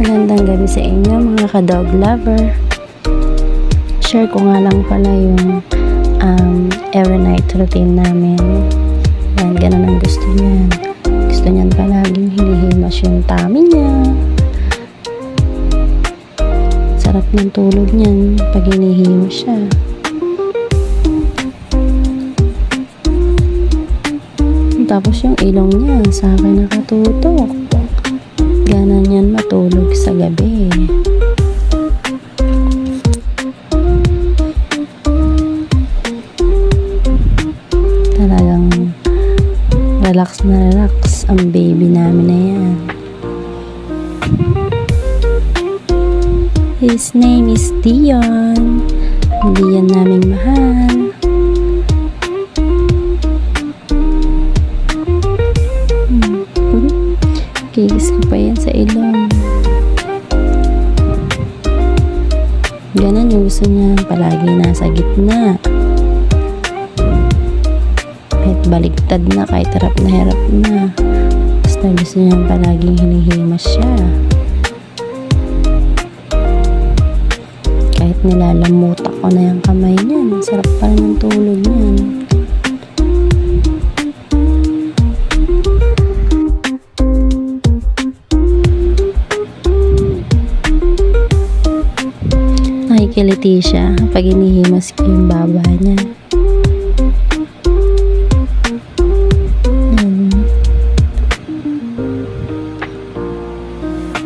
Magandang gabi sa inyo mga ka-dog lover. Share ko nga lang pala yung every night routine namin. Yan, ganun ang gusto niyan. Gusto niyan palaging hinihimas yung tummy niya. Sarap ng tulog niyan pag hinihimas siya. Tapos yung ilong niya sa akin nakatutok. Ganon yan matulog sa gabi. Talagang relax na relax ang baby namin na yan. His name is Dion. Dion naming mahal. Kikis ko pa yan sa ilong. Ganon yung gusto niya. Palagi nasa gitna. Kahit baligtad na, kahit harap na. Basta gusto niya palaging hinihimas siya. Kahit nilalamutak ko na yung kamay niya, sarap pa rin ang tulog niyan. Nakikiliti siya pag inihimas ko yung baba niya.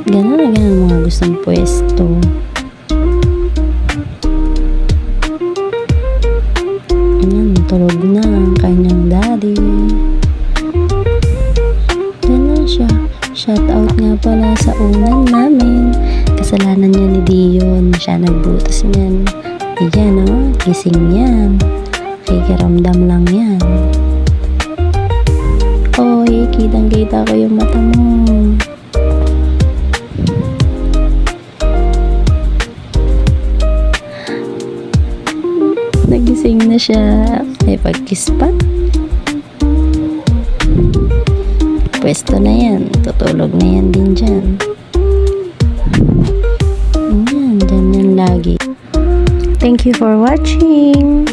Ganun na ganun mga gustong pwesto. Ayan, tulog na ang kanyang daddy. Ganun siya. Shout out nga pala sa unang namin. Kasalanan niya ni Dion. Siya nagbutas niyan. Ayan o, gising yan. Kikiramdam lang yan. Oy, kitang-kita ko yung mata mo. Nagising na siya. May pag-kiss pa. Pwesto na yan. Tutulog na yan din dyan. Yan, dyan yan lagi. Thank you for watching.